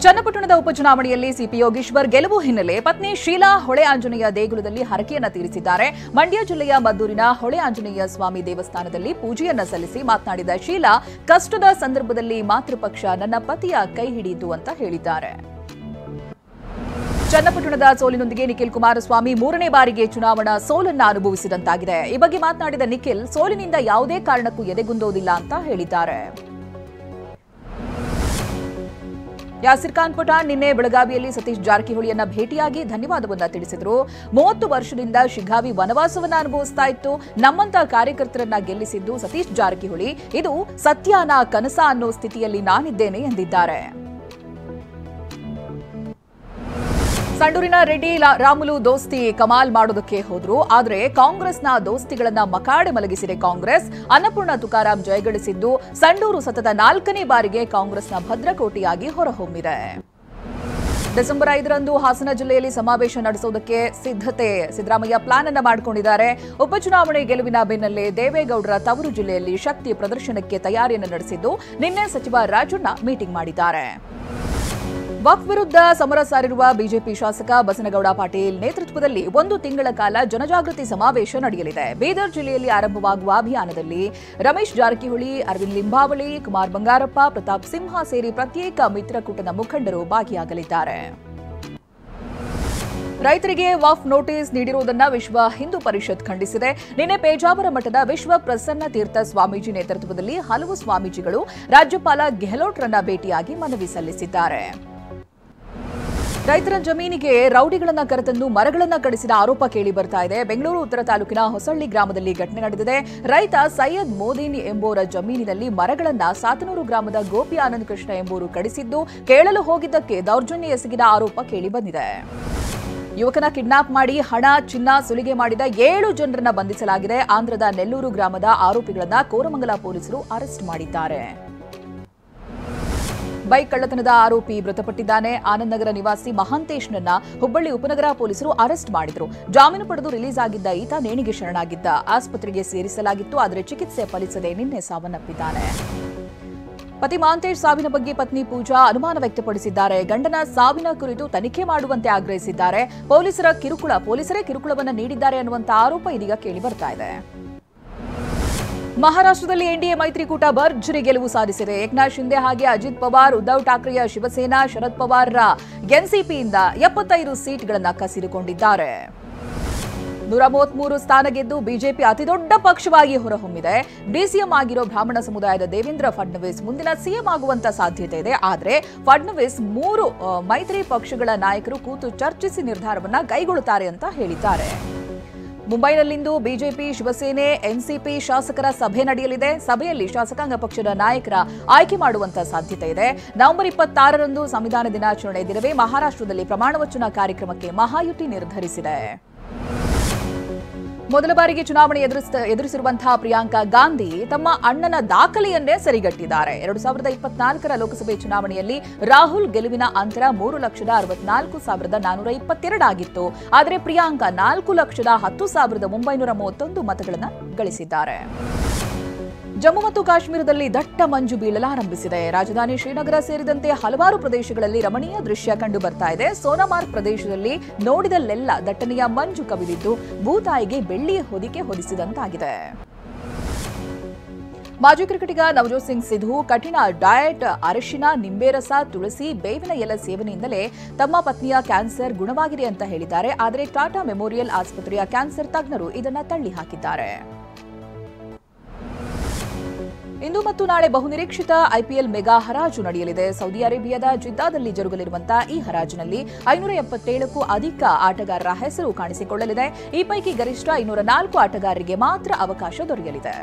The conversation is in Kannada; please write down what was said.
ಚನ್ನಪಟ್ಟಣದ ಉಪಚುನಾವಣೆಯಲ್ಲಿ ಸಿಪಿ ಯೋಗೀಶ್ವರ್ ಗೆಲುವು ಹಿನ್ನೆಲೆ ಪತ್ನಿ ಶೀಲಾ ಹೊಳೆ ಆಂಜನೇಯ ದೇಗುಲದಲ್ಲಿ ಹರಕೆಯನ್ನ ತೀರಿಸಿದ್ದಾರೆ. ಮಂಡ್ಯ ಜಿಲ್ಲೆಯ ಮದ್ದೂರಿನ ಹೊಳೆ ಆಂಜನೇಯ ಸ್ವಾಮಿ ದೇವಸ್ಥಾನದಲ್ಲಿ ಪೂಜೆಯನ್ನ ಸಲ್ಲಿಸಿ ಮಾತನಾಡಿದ ಶೀಲಾ, ಕಷ್ಟದ ಸಂದರ್ಭದಲ್ಲಿ ಮಾತೃಪಕ್ಷ ನನ್ನ ಪತಿಯ ಕೈ ಹಿಡಿಯಿತು ಅಂತ ಹೇಳಿದ್ದಾರೆ. ಚನ್ನಪಟ್ಟಣದ ಸೋಲಿನೊಂದಿಗೆ ನಿಖಿಲ್ ಕುಮಾರಸ್ವಾಮಿ ಮೂರನೇ ಬಾರಿಗೆ ಚುನಾವಣಾ ಸೋಲನ್ನ ಅನುಭವಿಸಿದಂತಾಗಿದೆ. ಈ ಬಗ್ಗೆ ಮಾತನಾಡಿದ ನಿಖಿಲ್, ಸೋಲಿನಿಂದ ಯಾವುದೇ ಕಾರಣಕ್ಕೂ ಎದೆಗುಂದೋದಿಲ್ಲ ಅಂತ ಹೇಳಿದ್ದಾರೆ. ಯಾಸಿರ್ ಖಾನ್ ಪಠಾಣ್ ನಿನ್ನೆ ಬೆಳಗಾವಿಯಲ್ಲಿ ಸತೀಶ್ ಜಾರಕಿಹೊಳಿಯನ್ನ ಭೇಟಿಯಾಗಿ ಧನ್ಯವಾದವನ್ನ ತಿಳಿಸಿದರು. 30 ವರ್ಷದಿಂದ ಶಿಗ್ಗಾವಿ ವನವಾಸವನ್ನ ಅನುಭವಿಸ್ತಾ ಇತ್ತು. ನಮ್ಮಂತ ಕಾರ್ಯಕರ್ತರನ್ನ ಗೆಲ್ಲಿಸಿದ್ದು ಸತೀಶ್ ಜಾರಕಿಹೊಳಿ. ಇದು ಸತ್ಯನ ಕನಸ ಅನ್ನೋ ಸ್ಥಿತಿಯಲ್ಲಿ ನಾನಿದ್ದೇನೆ ಎಂದಿದ್ದಾರೆ. ಸಂಡೂರಿನ ರೆಡ್ಡಿ ರಾಮುಲು ದೋಸ್ತಿ ಕಮಾಲ್ ಮಾಡೋದಕ್ಕೆ ಹೋದ್ರು. ಆದರೆ ಕಾಂಗ್ರೆಸ್ನ ದೋಸ್ತಿಗಳನ್ನ ಮಕಾಡೆ ಮಲಗಿಸಿದೆ ಕಾಂಗ್ರೆಸ್. ಅನ್ನಪೂರ್ಣ ತುಕಾರಾಂ ಜಯಗಳಿಸಿದ್ದು ಸಂಡೂರು ಸತತ 4ನೇ ಬಾರಿಗೆ ಕಾಂಗ್ರೆಸ್ನ ಭದ್ರಕೋಟೆಯಾಗಿ ಹೊರಹೊಮ್ಮಿದೆ. ಡಿಸೆಂಬರ್ 5ರಂದು ಹಾಸನ ಜಿಲ್ಲೆಯಲ್ಲಿ ಸಮಾವೇಶ ನಡೆಸುವುದಕ್ಕೆ ಸಿದ್ಧತೆ ಸಿದ್ದರಾಮಯ್ಯ ಪ್ಲಾನ್ ಅನ್ನ ಮಾಡಿಕೊಂಡಿದ್ದಾರೆ. ಉಪಚುನಾವಣೆ ಗೆಲುವಿನ ಬೆನ್ನಲ್ಲೇ ದೇವೇಗೌಡರ ತವರು ಜಿಲ್ಲೆಯಲ್ಲಿ ಶಕ್ತಿ ಪ್ರದರ್ಶನಕ್ಕೆ ತಯಾರಿಯನ್ನು ನಡೆಸಿದ್ದು ನಿನ್ನೆ ಸಚಿವ ರಾಜಣ್ಣ ಮೀಟಿಂಗ್ ಮಾಡಿದ್ದಾರೆ. ವಕ್ಫ್ ವಿರುದ್ಧ ಸಮರ ಸಾರಿರುವ ಬಿಜೆಪಿ ಶಾಸಕ ಬಸನಗೌಡ ಪಾಟೀಲ್ ನೇತೃತ್ವದಲ್ಲಿ 1 ತಿಂಗಳ ಕಾಲ ಜನಜಾಗೃತಿ ಸಮಾವೇಶ ನಡೆಯಲಿದೆ. ಬೀದರ್ ಜಿಲ್ಲೆಯಲ್ಲಿ ಆರಂಭವಾಗುವ ಅಭಿಯಾನದಲ್ಲಿ ರಮೇಶ್ ಜಾರಕಿಹೊಳಿ, ಅರವಿಂದ್ ಲಿಂಬಾವಳಿ, ಕುಮಾರ್ ಬಂಗಾರಪ್ಪ, ಪ್ರತಾಪ್ ಸಿಂಹ ಸೇರಿ ಪ್ರತ್ಯೇಕ ಮಿತ್ರಕೂಟದ ಮುಖಂಡರು ಭಾಗಿಯಾಗಲಿದ್ದಾರೆ. ರೈತರಿಗೆ ವಕ್ಫ್ ನೋಟಿಸ್ ನೀಡಿರುವುದನ್ನು ವಿಶ್ವ ಹಿಂದೂ ಪರಿಷತ್ ಖಂಡಿಸಿದೆ. ನಿನ್ನೆ ಪೇಜಾವರ ಮಠದ ವಿಶ್ವ ಪ್ರಸನ್ನ ತೀರ್ಥ ಸ್ವಾಮೀಜಿ ನೇತೃತ್ವದಲ್ಲಿ ಹಲವು ಸ್ವಾಮೀಜಿಗಳು ರಾಜ್ಯಪಾಲ ಗೆಹ್ಲೋಟ್ರನ್ನ ಭೇಟಿಯಾಗಿ ಮನವಿ ಸಲ್ಲಿಸಿದ್ದಾರೆ. ರೈತರ ಜಮೀನಿಗೆ ರೌಡಿಗಳನ್ನ ಕರೆತಂದು ಮರಗಳನ್ನ ಕಡಿಸಿದ ಆರೋಪ ಕೇಳಿ ಬರ್ತಾ ಇದೆ. ಬೆಂಗಳೂರು ಉತ್ತರ ತಾಲೂಕಿನ ಹೊಸಳ್ಳಿ ಗ್ರಾಮದಲ್ಲಿ ಘಟನೆ ನಡೆದಿದೆ. ರೈತ ಸೈಯದ್ ಮೋದಿನ್ ಎಂಬುವರ ಜಮೀನಿನಲ್ಲಿ ಮರಗಳನ್ನ ಸಾತನೂರು ಗ್ರಾಮದ ಗೋಪಿ ಆನಂದ್ ಕೃಷ್ಣ ಎಂಬುವರು ಕಡಿಸಿದ್ದು ಕೇಳಲು ಹೋಗಿದ್ದಕ್ಕೆ ದೌರ್ಜನ್ಯ ಎಸಗಿದ ಆರೋಪ ಕೇಳಿ ಬಂದಿದೆ. ಯುವಕನ ಕಿಡ್ನಾಪ್ ಮಾಡಿ ಹಣ, ಚಿನ್ನ ಸುಲಿಗೆ ಮಾಡಿದ 7 ಜನರನ್ನ ಬಂಧಿಸಲಾಗಿದೆ. ಆಂಧ್ರದ ನೆಲ್ಲೂರು ಗ್ರಾಮದ ಆರೋಪಿಗಳನ್ನ ಕೋರಮಂಗಲ ಪೊಲೀಸರು ಅರೆಸ್ಟ್ ಮಾಡಿದ್ದಾರೆ. ಬೈಕ್ ಕಳ್ಳತನದ ಆರೋಪಿ ಮೃತಪಟ್ಟಿದ್ದಾನೆ. ಆನಂದ್ ನಗರ ನಿವಾಸಿ ಮಹಾಂತೇಶ್ನನ್ನ ಹುಬ್ಬಳ್ಳಿ ಉಪನಗರ ಪೊಲೀಸರು ಅರೆಸ್ಟ್ ಮಾಡಿದ್ರು. ಜಾಮೀನು ಪಡೆದು ರಿಲೀಸ್ ಆಗಿದ್ದ ಈತ ನೇಣಿಗೆ ಶರಣಾಗಿದ್ದ. ಆಸ್ಪತ್ರೆಗೆ ಸೇರಿಸಲಾಗಿತ್ತು, ಆದರೆ ಚಿಕಿತ್ಸೆ ಫಲಿಸದೆ ನಿನ್ನೆ ಸಾವನ್ನಪ್ಪಿದ್ದಾನೆ. ಪತಿ ಮಹಾಂತೇಶ್ ಸಾವಿನ ಬಗ್ಗೆ ಪತ್ನಿ ಪೂಜಾ ಅನುಮಾನ ವ್ಯಕ್ತಪಡಿಸಿದ್ದಾರೆ. ಗಂಡನ ಸಾವಿನ ಕುರಿತು ತನಿಖೆ ಮಾಡುವಂತೆ ಆಗ್ರಹಿಸಿದ್ದಾರೆ. ಪೊಲೀಸರೇ ಕಿರುಕುಳವನ್ನು ನೀಡಿದ್ದಾರೆ ಅನ್ನುವಂತ ಆರೋಪ ಇದೀಗ ಕೇಳಿ ಬರ್ತಾ ಇದೆ. ಮಹಾರಾಷ್ಟ್ರದಲ್ಲಿ ಎನ್ಡಿಎ ಮೈತ್ರಿಕೂಟ ಭರ್ಜರಿ ಗೆಲುವು ಸಾಧಿಸಿದೆ. ಏಕನಾಥ್ ಶಿಂದೆ ಹಾಗೆ ಅಜಿತ್ ಪವಾರ್, ಉದ್ಧವ್ ಠಾಕ್ರೆಯ ಶಿವಸೇನಾ, ಶರದ್ ಪವಾರ್ರ ಎನ್ಸಿಪಿಯಿಂದ 75 ಸೀಟ್ಗಳನ್ನು ಕಸಿದುಕೊಂಡಿದ್ದಾರೆ. 133 ಸ್ಥಾನ ಗೆದ್ದು ಬಿಜೆಪಿ ಅತಿದೊಡ್ಡ ಪಕ್ಷವಾಗಿ ಹೊರಹೊಮ್ಮಿದೆ. ಡಿಸಿಎಂ ಆಗಿರೋ ಬ್ರಾಹ್ಮಣ ಸಮುದಾಯದ ದೇವೇಂದ್ರ ಫಡ್ನವೀಸ್ ಮುಂದಿನ ಸಿಎಂ ಆಗುವಂತ ಸಾಧ್ಯತೆ ಇದೆ. ಆದರೆ ಫಡ್ನವೀಸ್ 3 ಮೈತ್ರಿ ಪಕ್ಷಗಳ ನಾಯಕರು ಕೂತು ಚರ್ಚಿಸಿ ನಿರ್ಧಾರವನ್ನ ಕೈಗೊಳ್ಳುತ್ತಾರೆ ಅಂತ ಹೇಳಿದ್ದಾರೆ. ಮುಂಬೈನಲ್ಲಿಂದು ಬಿಜೆಪಿ, ಶಿವಸೇನೆ, ಎನ್ಸಿಪಿ ಶಾಸಕರ ಸಭೆ ನಡೆಯಲಿದೆ. ಸಭೆಯಲ್ಲಿ ಶಾಸಕಾಂಗ ಪಕ್ಷದ ನಾಯಕರ ಆಯ್ಕೆ ಮಾಡುವಂತ ಸಾಧ್ಯತೆ ಇದೆ. ನವೆಂಬರ್ 26ರಂದು ಸಂವಿಧಾನ ದಿನಾಚರಣೆ ದಿನವೇ ಮಹಾರಾಷ್ಟ್ರದಲ್ಲಿ ಪ್ರಮಾಣ ವಚನ ಕಾರ್ಯಕ್ರಮಕ್ಕೆ ಮಹಾಯುತಿ ನಿರ್ಧರಿಸಿದೆ. ಮೊದಲ ಬಾರಿಗೆ ಚುನಾವಣೆ ಎದುರಿಸಿರುವಂತಹ ಪ್ರಿಯಾಂಕಾ ಗಾಂಧಿ ತಮ್ಮ ಅಣ್ಣನ ದಾಖಲೆಯನ್ನೇ ಸರಿಗಟ್ಟಿದ್ದಾರೆ. 2024ರ ಲೋಕಸಭೆ ಚುನಾವಣೆಯಲ್ಲಿ ರಾಹುಲ್ ಗೆಲುವಿನ ಅಂತರ 3,64,422 ಆಗಿತ್ತು. ಆದರೆ ಪ್ರಿಯಾಂಕಾ 4,10,931 ಮತಗಳನ್ನು ಗಳಿಸಿದ್ದಾರೆ. ಜಮ್ಮು ಮತ್ತು ಕಾಶ್ಮೀರದಲ್ಲಿ ದಟ್ಟ ಮಂಜು ಬೀಳಲಾರಂಭಿಸಿದೆ. ರಾಜಧಾನಿ ಶ್ರೀನಗರ ಸೇರಿದಂತೆ ಹಲವಾರು ಪ್ರದೇಶಗಳಲ್ಲಿ ರಮಣೀಯ ದೃಶ್ಯ ಕಂಡು ಬರ್ತಾ ಇದೆ. ಸೋನಾಮಾರ್ಗ್ ಪ್ರದೇಶದಲ್ಲಿ ನೋಡಿದಲ್ಲೆಲ್ಲ ದಟ್ಟನೆಯ ಮಂಜು ಕವಿದಿದ್ದು ಭೂತಾಯಿಗೆ ಬೆಳ್ಳಿಯ ಹೊದಿಕೆ ಹೊದಿಸಿದಂತಾಗಿದೆ. ಮಾಜಿ ಕ್ರಿಕೆಟಿಗ ನವಜೋತ್ ಸಿಂಗ್ ಸಿಧು ಕಠಿಣ ಡಯಟ್, ಅರಿಶಿನ, ನಿಂಬೆ ರಸ, ತುಳಸಿ, ಬೇವಿನ ಎಲೆ ಸೇವನೆಯಿಂದಲೇ ತಮ್ಮ ಪತ್ನಿಯ ಕ್ಯಾನ್ಸರ್ ಗುಣವಾಗಿದೆ ಅಂತ ಹೇಳಿದ್ದಾರೆ. ಆದರೆ ಟಾಟಾ ಮೆಮೋರಿಯಲ್ ಆಸ್ಪತ್ರೆಯ ಕ್ಯಾನ್ಸರ್ ತಜ್ಞರು ಇದನ್ನು ತಳ್ಳಿ ಹಾಕಿದ್ದಾರೆ. ಇಂದು ಮತ್ತು ನಾಳೆ ಬಹುನಿರೀಕ್ಷಿತ ಐಪಿಎಲ್ ಮೆಗಾ ಹರಾಜು ನಡೆಯಲಿದೆ. ಸೌದಿ ಅರೇಬಿಯಾದ ಜಿದ್ದಾದಲ್ಲಿ ಜರುಗಲಿರುವಂತಹ ಈ ಹರಾಜಿನಲ್ಲಿ 577ಕ್ಕೂ ಅಧಿಕ ಆಟಗಾರರ ಹೆಸರು ಕಾಣಿಸಿಕೊಳ್ಳಲಿದೆ. ಈ ಪೈಕಿ ಗರಿಷ್ಠ 204 ಆಟಗಾರರಿಗೆ ಮಾತ್ರ ಅವಕಾಶ ದೊರೆಯಲಿದೆ.